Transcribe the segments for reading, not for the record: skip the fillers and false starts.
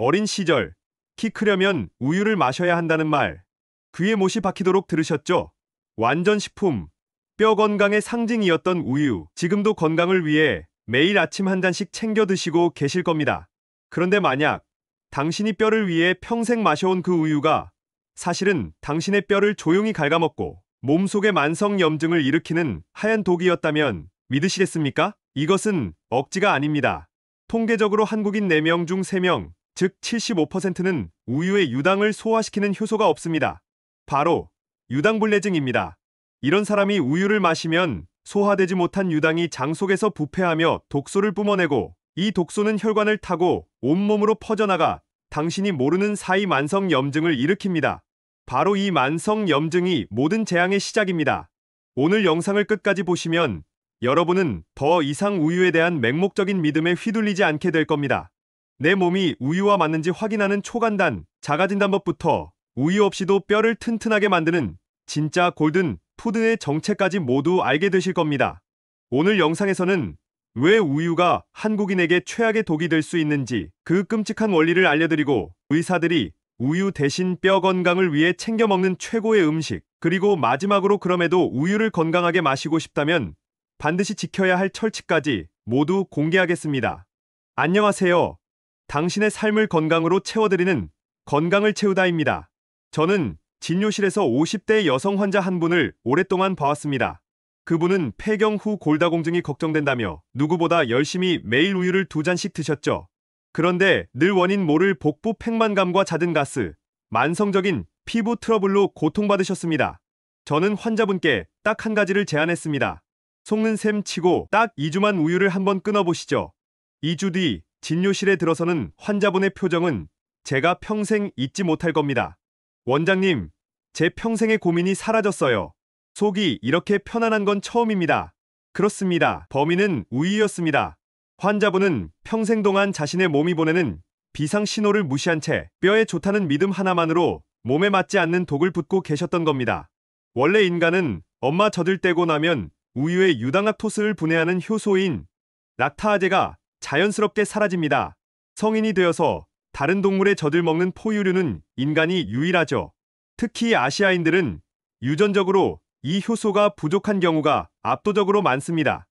어린 시절 키 크려면 우유를 마셔야 한다는 말 귀에 못이 박히도록 들으셨죠? 완전 식품, 뼈 건강의 상징이었던 우유. 지금도 건강을 위해 매일 아침 한 잔씩 챙겨 드시고 계실 겁니다. 그런데 만약 당신이 뼈를 위해 평생 마셔온 그 우유가 사실은 당신의 뼈를 조용히 갉아먹고 몸속의 만성염증을 일으키는 하얀 독이었다면 믿으시겠습니까? 이것은 억지가 아닙니다. 통계적으로 한국인 4명 중 3명, 즉 75%는 우유의 유당을 소화시키는 효소가 없습니다. 바로 유당불내증입니다. 이런 사람이 우유를 마시면 소화되지 못한 유당이 장 속에서 부패하며 독소를 뿜어내고 이 독소는 혈관을 타고 온몸으로 퍼져나가 당신이 모르는 사이 만성염증을 일으킵니다. 바로 이 만성염증이 모든 재앙의 시작입니다. 오늘 영상을 끝까지 보시면 여러분은 더 이상 우유에 대한 맹목적인 믿음에 휘둘리지 않게 될 겁니다. 내 몸이 우유와 맞는지 확인하는 초간단, 자가진단법부터 우유 없이도 뼈를 튼튼하게 만드는 진짜 골든 푸드의 정체까지 모두 알게 되실 겁니다. 오늘 영상에서는 왜 우유가 한국인에게 최악의 독이 될 수 있는지 그 끔찍한 원리를 알려드리고 의사들이 우유 대신 뼈 건강을 위해 챙겨 먹는 최고의 음식, 그리고 마지막으로 그럼에도 우유를 건강하게 마시고 싶다면 반드시 지켜야 할 철칙까지 모두 공개하겠습니다. 안녕하세요. 당신의 삶을 건강으로 채워드리는 건강을 채우다입니다. 저는 진료실에서 50대 여성 환자 한 분을 오랫동안 봐왔습니다. 그분은 폐경 후 골다공증이 걱정된다며 누구보다 열심히 매일 우유를 2잔씩 드셨죠. 그런데 늘 원인 모를 복부 팽만감과 잦은 가스, 만성적인 피부 트러블로 고통받으셨습니다. 저는 환자분께 딱 한 가지를 제안했습니다. 속는 셈 치고 딱 2주만 우유를 한번 끊어보시죠. 2주 뒤 진료실에 들어서는 환자분의 표정은 제가 평생 잊지 못할 겁니다. 원장님, 제 평생의 고민이 사라졌어요. 속이 이렇게 편안한 건 처음입니다. 그렇습니다. 범인은 우유였습니다. 환자분은 평생 동안 자신의 몸이 보내는 비상 신호를 무시한 채 뼈에 좋다는 믿음 하나만으로 몸에 맞지 않는 독을 붓고 계셨던 겁니다. 원래 인간은 엄마 젖을 떼고 나면 우유의 유당락토스를 분해하는 효소인 락타아제가 자연스럽게 사라집니다. 성인이 되어서 다른 동물의 젖을 먹는 포유류는 인간이 유일하죠. 특히 아시아인들은 유전적으로 이 효소가 부족한 경우가 압도적으로 많습니다.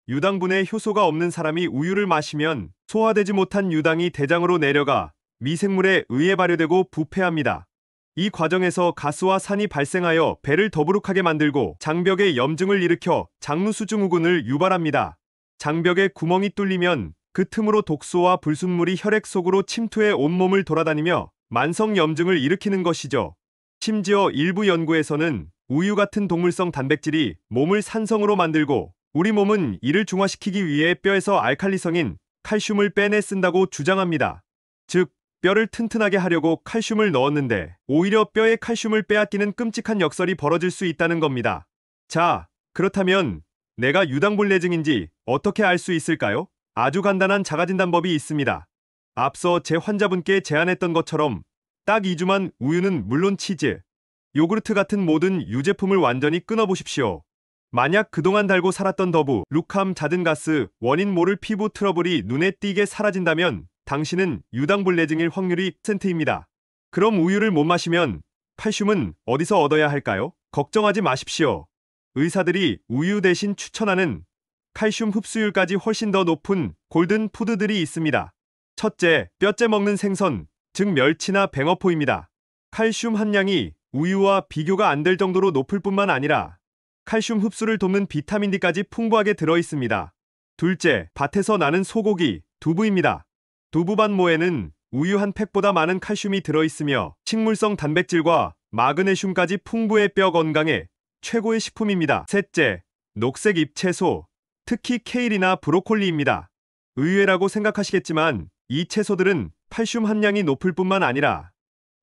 유당분해 효소가 없는 사람이 우유를 마시면 소화되지 못한 유당이 대장으로 내려가 미생물에 의해 발효되고 부패합니다. 이 과정에서 가스와 산이 발생하여 배를 더부룩하게 만들고 장벽에 염증을 일으켜 장루수증후군을 유발합니다. 장벽에 구멍이 뚫리면 그 틈으로 독소와 불순물이 혈액 속으로 침투해 온몸을 돌아다니며 만성염증을 일으키는 것이죠. 심지어 일부 연구에서는 우유 같은 동물성 단백질이 몸을 산성으로 만들고 우리 몸은 이를 중화시키기 위해 뼈에서 알칼리성인 칼슘을 빼내 쓴다고 주장합니다. 즉, 뼈를 튼튼하게 하려고 칼슘을 넣었는데 오히려 뼈의 칼슘을 빼앗기는 끔찍한 역설이 벌어질 수 있다는 겁니다. 자, 그렇다면 내가 유당불내증인지 어떻게 알 수 있을까요? 아주 간단한 자가진단법이 있습니다. 앞서 제 환자분께 제안했던 것처럼 딱 2주만 우유는 물론 치즈, 요구르트 같은 모든 유제품을 완전히 끊어보십시오. 만약 그동안 달고 살았던 더부, 룩함, 잦은 가스, 원인 모를 피부 트러블이 눈에 띄게 사라진다면 당신은 유당불내증일 확률이 1%입니다. 그럼 우유를 못 마시면 칼슘은 어디서 얻어야 할까요? 걱정하지 마십시오. 의사들이 우유 대신 추천하는 칼슘 흡수율까지 훨씬 더 높은 골든 푸드들이 있습니다. 첫째, 뼈째 먹는 생선, 즉 멸치나 뱅어포입니다. 칼슘 함량이 우유와 비교가 안 될 정도로 높을 뿐만 아니라 칼슘 흡수를 돕는 비타민 D까지 풍부하게 들어있습니다. 둘째, 밭에서 나는 소고기, 두부입니다. 두부반모에는 우유 한 팩보다 많은 칼슘이 들어있으며 식물성 단백질과 마그네슘까지 풍부해 뼈 건강에 최고의 식품입니다. 셋째, 녹색 잎채소, 특히 케일이나 브로콜리입니다. 의외라고 생각하시겠지만 이 채소들은 칼슘 함량이 높을 뿐만 아니라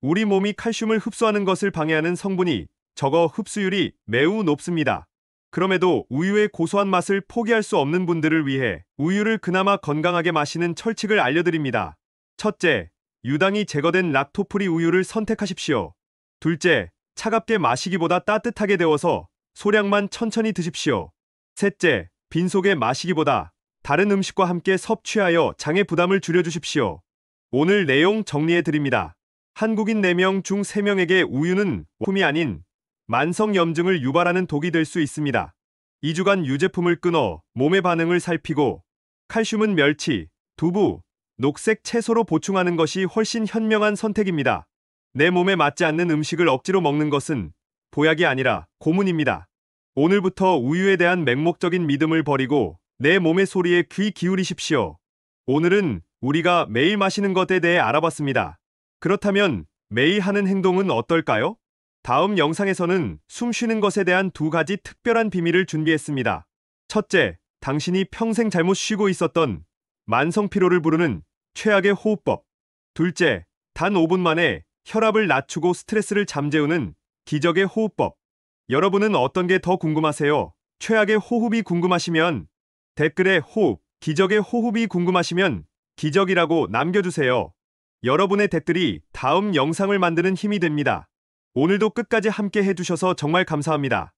우리 몸이 칼슘을 흡수하는 것을 방해하는 성분이 적어 흡수율이 매우 높습니다. 그럼에도 우유의 고소한 맛을 포기할 수 없는 분들을 위해 우유를 그나마 건강하게 마시는 철칙을 알려드립니다. 첫째, 유당이 제거된 락토프리 우유를 선택하십시오. 둘째, 차갑게 마시기보다 따뜻하게 데워서 소량만 천천히 드십시오. 셋째, 빈속에 마시기보다 다른 음식과 함께 섭취하여 장의 부담을 줄여주십시오. 오늘 내용 정리해 드립니다. 한국인 4명 중 3명에게 우유는 품이 아닌 만성염증을 유발하는 독이 될 수 있습니다. 2주간 유제품을 끊어 몸의 반응을 살피고 칼슘은 멸치, 두부, 녹색 채소로 보충하는 것이 훨씬 현명한 선택입니다. 내 몸에 맞지 않는 음식을 억지로 먹는 것은 보약이 아니라 고문입니다. 오늘부터 우유에 대한 맹목적인 믿음을 버리고 내 몸의 소리에 귀 기울이십시오. 오늘은 우리가 매일 마시는 것에 대해 알아봤습니다. 그렇다면 매일 하는 행동은 어떨까요? 다음 영상에서는 숨 쉬는 것에 대한 2가지 특별한 비밀을 준비했습니다. 첫째, 당신이 평생 잘못 쉬고 있었던 만성 피로를 부르는 최악의 호흡법. 둘째, 단 5분 만에 혈압을 낮추고 스트레스를 잠재우는 기적의 호흡법. 여러분은 어떤 게 더 궁금하세요? 최악의 호흡이 궁금하시면 댓글에 호흡, 기적의 호흡이 궁금하시면 기적이라고 남겨주세요. 여러분의 댓글이 다음 영상을 만드는 힘이 됩니다. 오늘도 끝까지 함께 해주셔서 정말 감사합니다.